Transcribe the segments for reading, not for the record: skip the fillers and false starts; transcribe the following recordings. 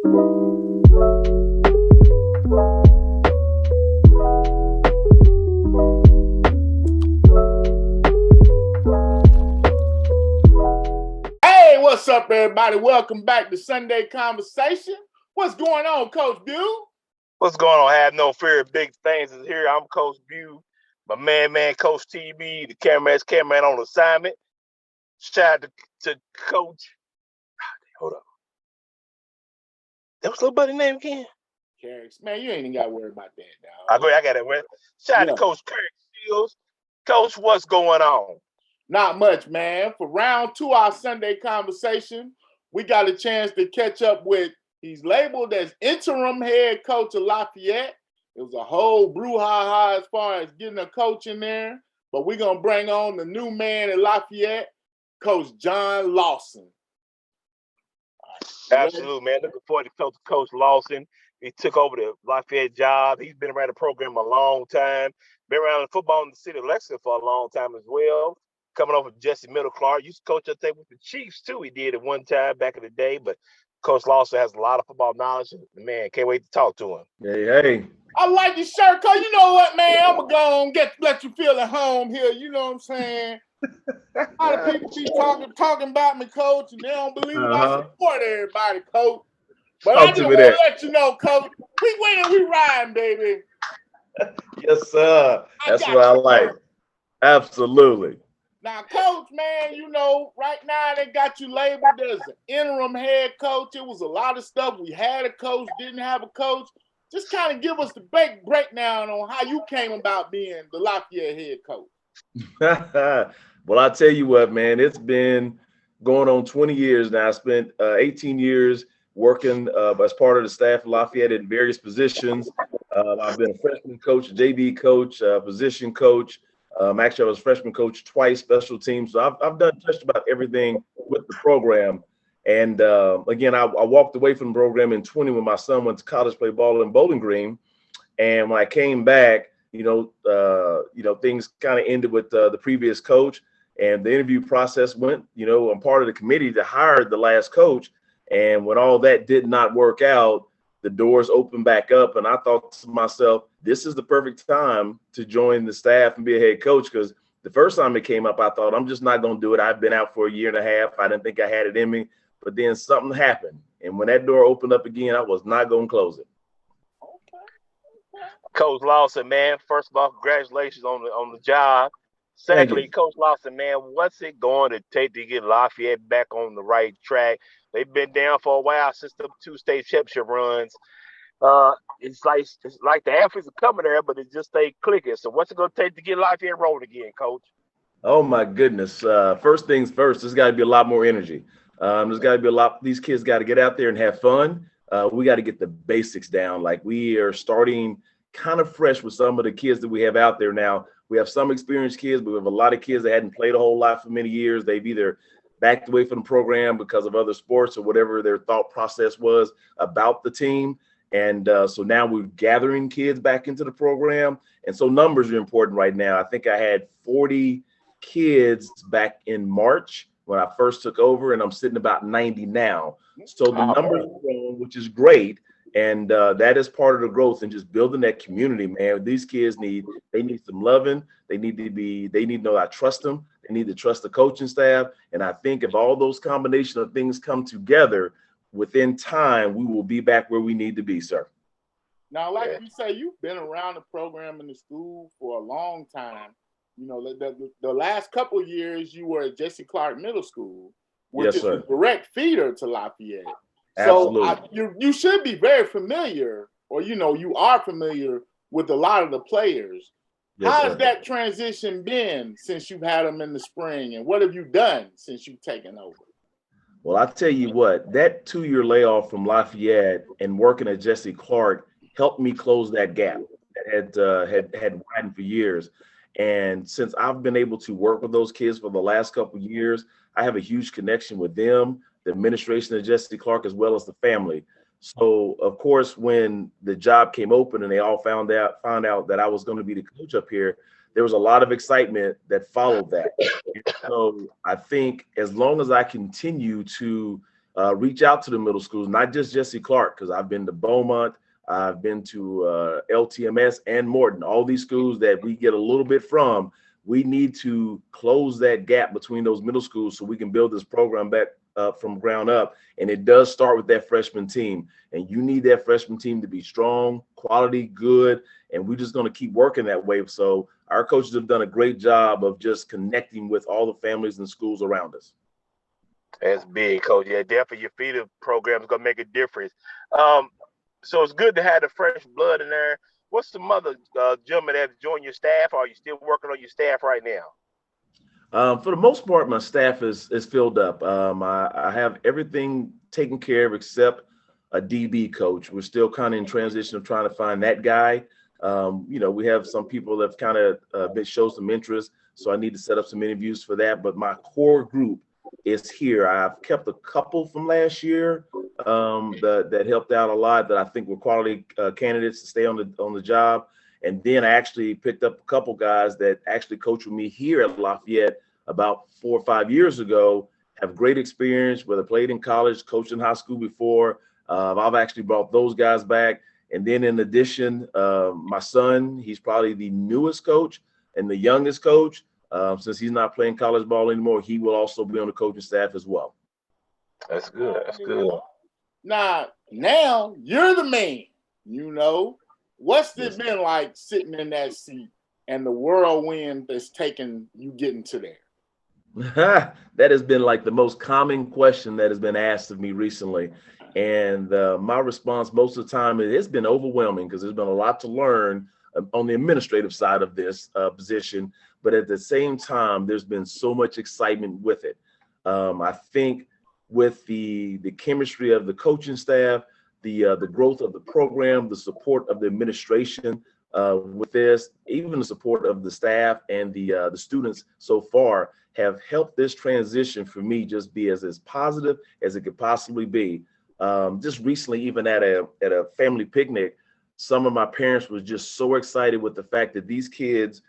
What's up, everybody? Welcome back to Sunday Conversation. What's going on, Coach Bew? What's going on? Have no fear. Big things is here. I'm Coach Bew, my man, Coach TB, the cameraman on assignment. Shout out to Coach. Hold up. That was little buddy name again? Carrick. Man, you ain't even got to worry about that, dog. I got it. Shout out to Coach Carrick Shields. Coach, what's going on? Not much, man. For round 2 of our Sunday Conversation, we got a chance to catch up with, he's labeled as interim head coach of Lafayette. It was a whole brouhaha as far as getting a coach in there. But we're going to bring on the new man at Lafayette, Coach Jon Lawson. Absolutely, man. Looking forward to Coach Lawson. He took over the Lafayette job. He's been around the program a long time. Been around the football in the city of Lexington for a long time as well. Coming over Jesse Middle Clark. Used to coach, I think, with the Chiefs, too. He did at one time back in the day. But Coach Lawson has a lot of football knowledge. Man, can't wait to talk to him. Hey. I like your shirt, Coach. You know what, man? I'm going to go and let you feel at home here. You know what I'm saying? A lot of people keep talking about me, Coach, and they don't believe I support everybody, Coach. But I just want to let you know, Coach, we winning, we riding, baby. Yes, sir. That's what I like. Absolutely. Now, Coach, man, you know, right now they got you labeled as an interim head coach. It was a lot of stuff. We had a coach, didn't have a coach. Just kind of give us the breakdown on how you came about being the Lafayette head coach. Well, I tell you what, man, it's been going on 20 years now. I spent 18 years working as part of the staff of Lafayette in various positions. I've been a freshman coach, a JV coach, position coach. Actually, I was freshman coach twice, special teams. So I've done just about everything with the program. And again, I walked away from the program in 20 when my son went to college, play ball in Bowling Green. And when I came back, things kind of ended with the previous coach. And the interview process went, I'm part of the committee that hired the last coach. And when all that did not work out, the doors opened back up. And I thought to myself, this is the perfect time to join the staff and be a head coach. Because the first time it came up, I thought, I'm just not going to do it. I've been out for a year and a half. I didn't think I had it in me. But then something happened. And when that door opened up again, I was not going to close it. Coach Lawson, man, first of all, congratulations on the job. Secondly, Coach Lawson, man, what's it going to take to get Lafayette back on the right track? They've been down for a while since the 2 state championship runs. It's like the athletes are coming there, but it just stay clicking. So what's it going to take to get Lafayette rolling again, Coach? Oh, my goodness. First things first, there's got to be a lot more energy. There's got to be these kids got to get out there and have fun. We got to get the basics down. Like, we are starting kind of fresh with some of the kids that we have out there now. We have some experienced kids, but we have a lot of kids that hadn't played a whole lot for many years. They've either backed away from the program because of other sports or whatever their thought process was about the team. And so now we're gathering kids back into the program. And so numbers are important right now. I think I had 40 kids back in March when I first took over, and I'm sitting about 90 now. So the numbers are growing, which is great. And that is part of the growth and just building that community, man. These kids need some loving. They need to know I trust them. They need to trust the coaching staff. And I think if all those combination of things come together, within time, we will be back where we need to be, sir. Now, like you say, you've been around the program in the school for a long time. You know, the last couple of years you were at Jesse Clark Middle School, which is a direct feeder to Lafayette. Absolutely. So you should be very familiar, or, you are familiar with a lot of the players. Yes, How has that transition been since you've had them in the spring, and what have you done since you've taken over? Well, I tell you what, that 2-year layoff from Lafayette and working at Jesse Clark helped me close that gap that had widened for years. And since I've been able to work with those kids for the last couple of years, I have a huge connection with them, the administration of Jesse Clark, as well as the family. So, of course, when the job came open and they all found out that I was going to be the coach up here, there was a lot of excitement that followed that. And so I think as long as I continue to reach out to the middle schools, not just Jesse Clark, because I've been to Beaumont, I've been to LTMS and Morton, all these schools that we get a little bit from. We need to close that gap between those middle schools so we can build this program back from ground up. And it does start with that freshman team. And you need that freshman team to be strong, quality, good. And we're just going to keep working that way. So our coaches have done a great job of just connecting with all the families and schools around us. That's big, Coach. Yeah, definitely your feeder program is going to make a difference. So it's good to have the fresh blood in there. What's some other gentlemen that have joined your staff? Or are you still working on your staff right now? For the most part, my staff is filled up. I have everything taken care of except a DB coach. We're still kind of in transition of trying to find that guy. We have some people that have kind of show some interest, so I need to set up some interviews for that. But my core group is here. I've kept a couple from last year that helped out a lot, that I think were quality candidates to stay on the job. And then I actually picked up a couple guys that actually coached with me here at Lafayette about 4 or 5 years ago, have great experience, whether played in college, coached in high school before. I've actually brought those guys back. And then in addition, my son, he's probably the newest coach and the youngest coach. Since he's not playing college ball anymore, he will also be on the coaching staff as well. That's good. That's good. Now you're the man. What's it been like sitting in that seat and the whirlwind that's taken you getting to there? That has been like the most common question that has been asked of me recently. And my response most of the time, it's been overwhelming because there's been a lot to learn on the administrative side of this position. But at the same time, there's been so much excitement with it. I think with the chemistry of the coaching staff, the growth of the program, the support of the administration with this, even the support of the staff and the students so far have helped this transition for me just be as positive as it could possibly be. Just recently, even at a family picnic, some of my parents were just so excited with the fact that these kids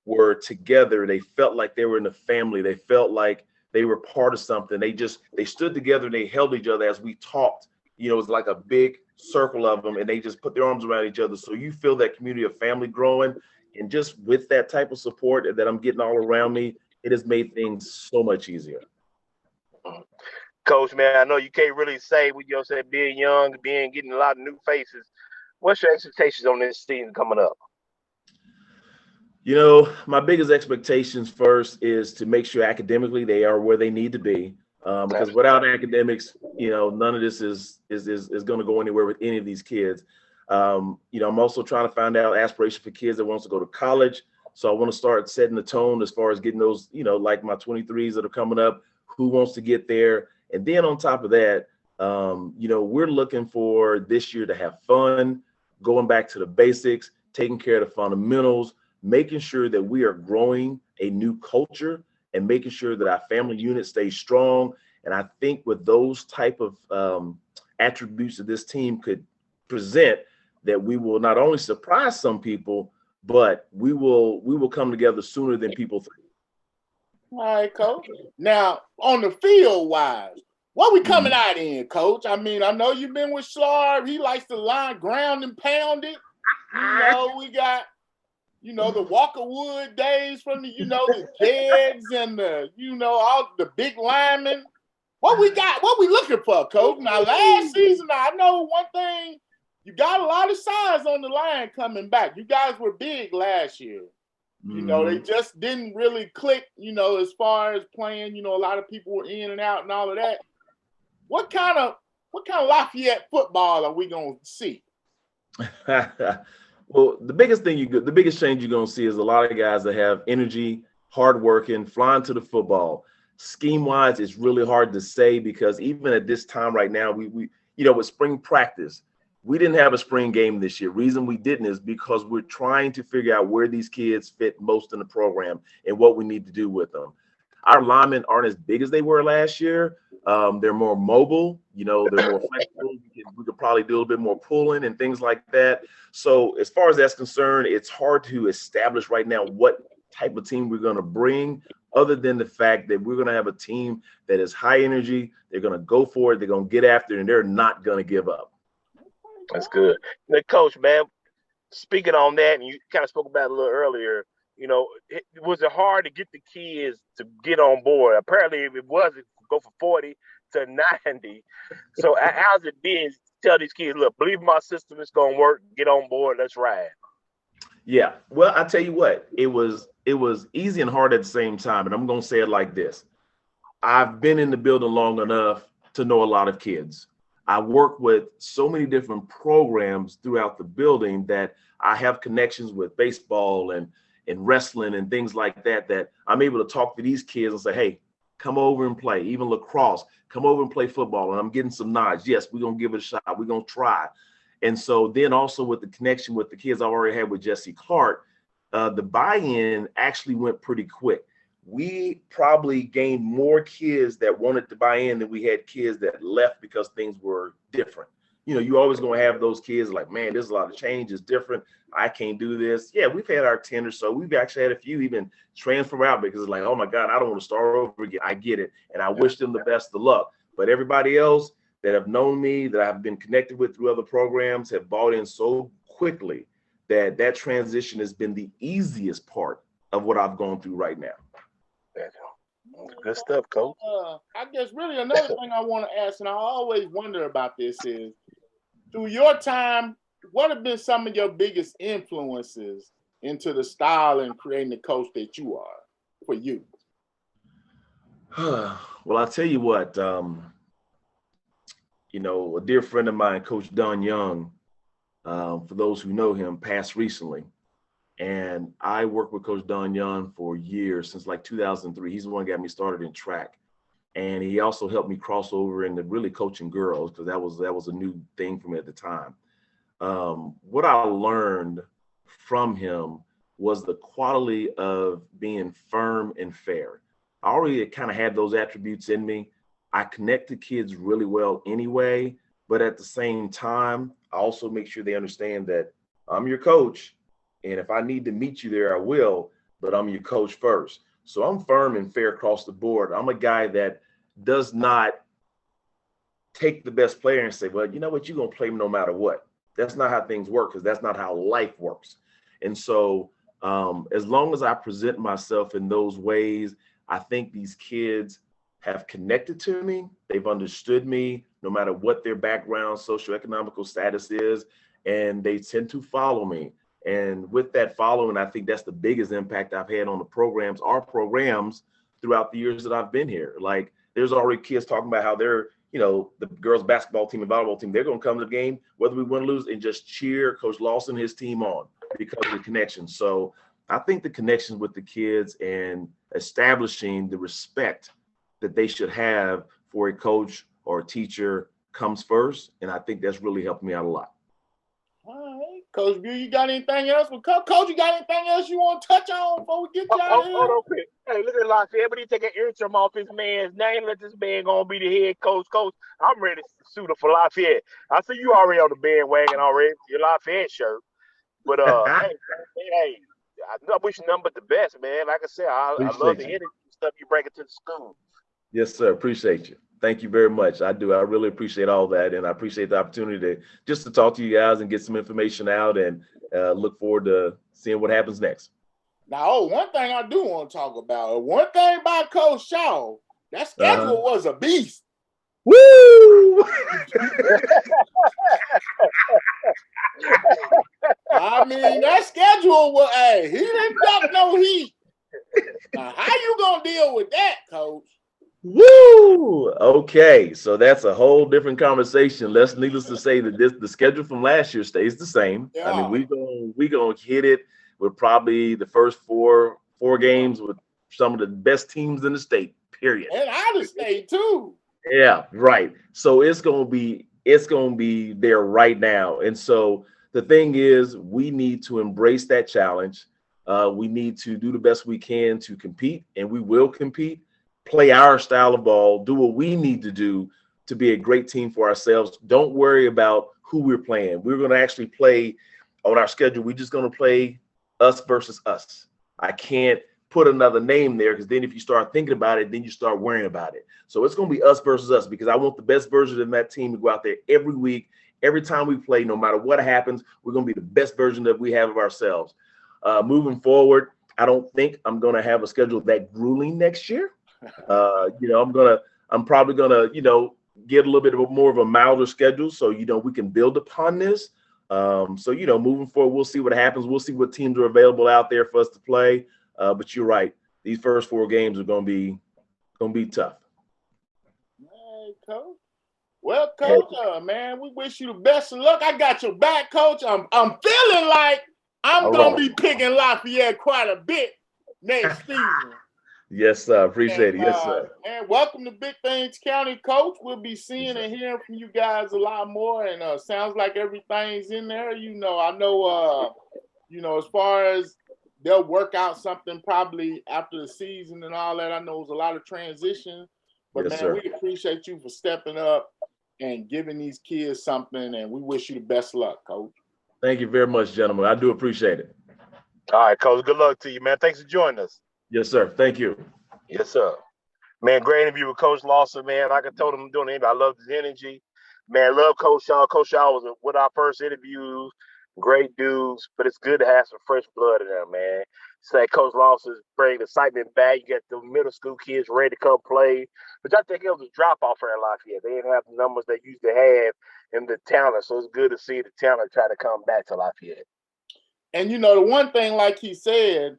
were together. They felt like they were in a family. They felt like they were part of something. They stood together and they held each other as we talked. It was like a big circle of them, and they just put their arms around each other. So you feel that community of family growing, and just with that type of support that I'm getting all around me, it has made things so much easier. Coach, man, I know you can't really say what you said, being young, getting a lot of new faces. What's your expectations on this season coming up? My biggest expectations first is to make sure academically they are where they need to be. Because without academics, none of this is going to go anywhere with any of these kids. I'm also trying to find out aspiration for kids that wants to go to college. So I want to start setting the tone as far as getting those, like my 23s that are coming up, who wants to get there. And then on top of that, we're looking for this year to have fun, going back to the basics, taking care of the fundamentals, making sure that we are growing a new culture and making sure that our family unit stays strong. And I think with those type of attributes that this team could present, that we will not only surprise some people, but we will come together sooner than people think. All right, Coach. Now, on the field wise, what we coming out in, Coach? I mean, I know you've been with Slarb. He likes to line ground and pound it. We got the Walker Wood days from the Jeds and all the big linemen. What we got? What we looking for, Coach? Now, last season, I know one thing, you got a lot of size on the line coming back. You guys were big last year. They just didn't really click, as far as playing, a lot of people were in and out and all of that. What kind of Lafayette football are we going to see? Well, the biggest change you're going to see is a lot of guys that have energy, hardworking, flying to the football. Scheme-wise, it's really hard to say because even at this time right now, we with spring practice, we didn't have a spring game this year. Reason we didn't is because we're trying to figure out where these kids fit most in the program and what we need to do with them. Our linemen aren't as big as they were last year. They're more mobile, they're more flexible. We could probably do a little bit more pulling and things like that. So as far as that's concerned, it's hard to establish right now what type of team we're going to bring, other than the fact that we're going to have a team that is high energy. They're going to go for it. They're going to get after it, and they're not going to give up. That's good. Now, Coach, man, speaking on that, and you kind of spoke about it a little earlier, was it hard to get the kids to get on board? Apparently, if it wasn't, go from 40 to 90. So how's it been? Tell these kids, look, believe my system, it's going to work. Get on board. Let's ride. Yeah. Well, I tell you what, it was easy and hard at the same time. And I'm going to say it like this. I've been in the building long enough to know a lot of kids. I work with so many different programs throughout the building that I have connections with baseball and wrestling and things like that, that I'm able to talk to these kids and say, hey, come over and play. Even lacrosse, come over and play football. And I'm getting some nods. Yes, we're going to give it a shot. We're going to try. And so then also with the connection with the kids I already had with Jesse Clark, the buy-in actually went pretty quick. We probably gained more kids that wanted to buy in than we had kids that left because things were different. You always going to have those kids like, man, there's a lot of change. It's different. I can't do this. Yeah, we've had our 10 or so. We've actually had a few even transfer out because it's like, oh, my God, I don't want to start over again. I get it. And I wish them the best of luck. But everybody else that have known me, that I've been connected with through other programs, have bought in so quickly that transition has been the easiest part of what I've gone through right now. Good stuff, Coach. I guess really another thing I want to ask, and I always wonder about this, is through your time, what have been some of your biggest influences into the style and creating the coach that you are for you? Well, I'll tell you what, a dear friend of mine, Coach Don Young, for those who know him, passed recently. And I worked with Coach Don Young for years, since like 2003. He's the one who got me started in track. And he also helped me cross over into really coaching girls, because that was a new thing for me at the time. What I learned from him was the quality of being firm and fair. I already kind of had those attributes in me. I connect to kids really well anyway, but at the same time, I also make sure they understand that I'm your coach. And if I need to meet you there, I will, but I'm your coach first. So I'm firm and fair across the board. I'm a guy that does not take the best player and say, well, you know what, you're going to play no matter what. That's not how things work, because that's not how life works. And so as long as I present myself in those ways, I think these kids have connected to me. They've understood me, no matter what their background, socioeconomical status is, and they tend to follow me. And with that following, I think that's the biggest impact I've had on our programs throughout the years that I've been here. Like, there's already kids talking about how they're, the girls basketball team and volleyball team, they're going to come to the game, whether we win or lose, and just cheer Coach Lawson and his team on because of the connection. So I think the connections with the kids and establishing the respect that they should have for a coach or a teacher comes first. And I think that's really helped me out a lot. All right. Coach Bew, you got anything else? Coach, you got anything else you want to touch on before we get you out of here? Hold on, quick. Hey, look at Lafayette. But he take an interim off his man's name. Let this man go and be the head coach. Coach, I'm ready to suit up for Lafayette. I see you already on the bandwagon already. Your Lafayette shirt. But hey, I wish you nothing but the best, man. Like I said, I love the energy stuff you bring it to the school. Yes, sir. Appreciate you. Thank you very much. I do. I really appreciate all that. And I appreciate the opportunity to talk to you guys and get some information out, and look forward to seeing what happens next. Now, one thing I do want to talk about, one thing about Coach Shaw, that schedule was a beast. Woo! I mean, that schedule was, he didn't got no heat. Now, how you going to deal with that, Coach? Woo! Okay, so that's a whole different conversation. Needless to say that the schedule from last year stays the same. Yeah. I mean, we gonna hit it with probably the first four games with some of the best teams in the state. Period. And out of state too. Yeah, right. So it's gonna be there right now. And so the thing is, we need to embrace that challenge. We need to do the best we can to compete, and we will compete. Play our style of ball, do what we need to do to be a great team for ourselves. Don't worry about who we're playing. We're going to actually play on our schedule. We're just going to play us versus us. I can't put another name there, because then if you start thinking about it, then you start worrying about it. So it's going to be us versus us, because I want the best version of that team to go out there every week, every time we play, no matter what happens. We're going to be the best version that we have of ourselves. Moving forward, I don't think I'm going to have a schedule that grueling next year. I'm probably gonna, get a little bit of more of a milder schedule, so we can build upon this. Moving forward, we'll see what happens. We'll see what teams are available out there for us to play. But you're right; these first 4 games are gonna be tough. Hey, Coach. Well, Coach, man, we wish you the best of luck. I got your back, Coach. I'm feeling like I'm gonna be picking Lafayette quite a bit next season. Yes, sir. Appreciate it. Yes, sir. And welcome to Big Things County, Coach. We'll be seeing and hearing from you guys a lot more. And sounds like everything's in there. I know, as far as they'll work out something probably after the season and all that. I know it's a lot of transition. But, yes, man, sir. we appreciate you for stepping up and giving these kids something. And we wish you the best luck, Coach. Thank you very much, gentlemen. I do appreciate it. All right, Coach. Good luck to you, man. Thanks for joining us. Yes, sir. Thank you. Yes, sir. Man, great interview with Coach Lawson, man. Like I told him doing the interview, I love his energy. Man, love Coach Shaw. Coach Shaw was with our first interviews. Great dudes, but it's good to have some fresh blood in there, man. It's like Coach Lawson bringing excitement back. You got the middle school kids ready to come play. But I think it was a drop-off for Lafayette. They didn't have the numbers they used to have in the talent, so it's good to see the talent try to come back to Lafayette. And, the one thing, like he said,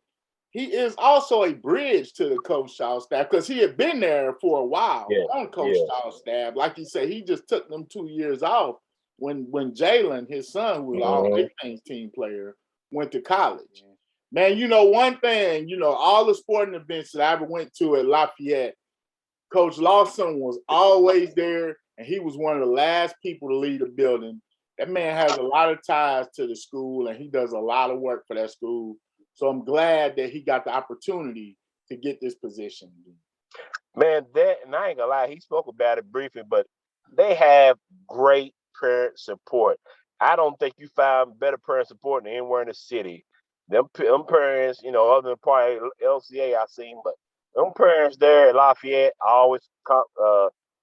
he is also a bridge to the Coach Shaw staff, because he had been there for a while on Coach Shaw's staff. Like you said, he just took them 2 years off when Jalen, his son, who was all Big Things team player, went to college. Man, one thing, all the sporting events that I ever went to at Lafayette, Coach Lawson was always there, and he was one of the last people to leave the building. That man has a lot of ties to the school, and he does a lot of work for that school. So I'm glad that he got the opportunity to get this position. Man, and I ain't gonna lie, he spoke about it briefly, but they have great parent support. I don't think you find better parent support than anywhere in the city. Them parents, other than probably LCA I've seen, but them parents there at Lafayette always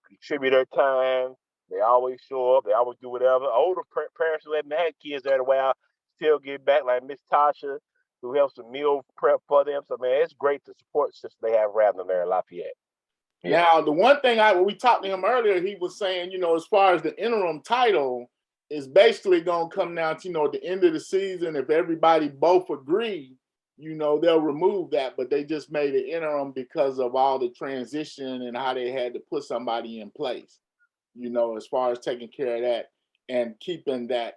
contribute their time. They always show up. They always do whatever. Older parents who haven't had kids there in a while still get back, like Miss Tasha, who helps with meal prep for them. So, man, it's great the support system they have around them there in Lafayette. Yeah. Now, the one thing when we talked to him earlier, he was saying, as far as the interim title, is basically going to come down to, at the end of the season, if everybody both agree, they'll remove that. But they just made it interim because of all the transition and how they had to put somebody in place, as far as taking care of that and keeping that,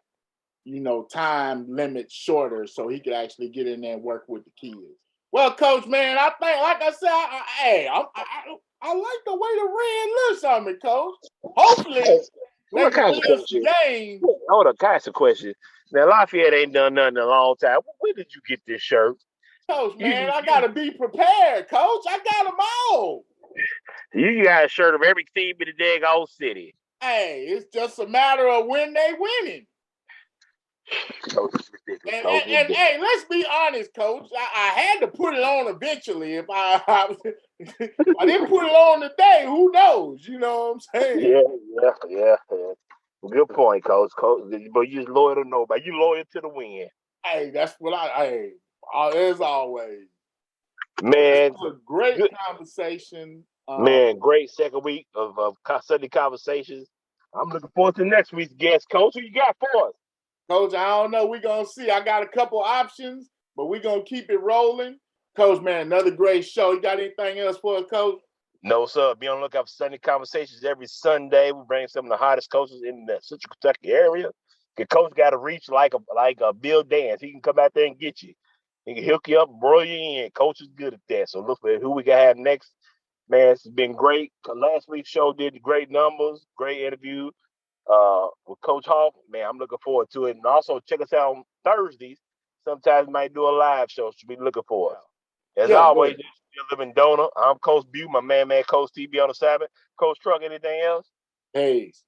time limit shorter so he could actually get in there and work with the kids. Well, Coach, man, I think, like I said, I like the way the Red looks on me, Coach. Hopefully, what kind of question? Game. Hold on, can I ask a question? Now, Lafayette ain't done nothing in a long time. Where did you get this shirt? Coach, man, I got to be prepared, Coach. I got them all. You got a shirt of every team in the dang old city. Hey, it's just a matter of when they winning. And hey, let's be honest, Coach. I had to put it on eventually. If I didn't put it on today, who knows? You know what I'm saying? Yeah. Good point, Coach. But you just loyal to nobody. You loyal to the win. Hey, that's what as always. Man, it was a great conversation. Man, great second week of Sunday Conversations. I'm looking forward to next week's guest, Coach. Who you got for us? Coach, I don't know. We're going to see. I got a couple options, but we're going to keep it rolling. Coach, man, another great show. You got anything else for us, Coach? No, sir. Be on the lookout for Sunday Conversations every Sunday. We bring some of the hottest coaches in the Central Kentucky area. The coach got to reach like a Bill Dance. He can come out there and get you. He can hook you up, broil you in. Coach is good at that. So look for who we got to have next. Man, it's been great. Last week's show did great numbers, great interview with Coach Hawk. Man, I'm looking forward to it. And also check us out on Thursdays. Sometimes we might do a live show. So be looking for us. As always, you live in Dona. I'm Coach Bew, my man, Coach TB on the Sabbath. Coach Truck, anything else? Peace.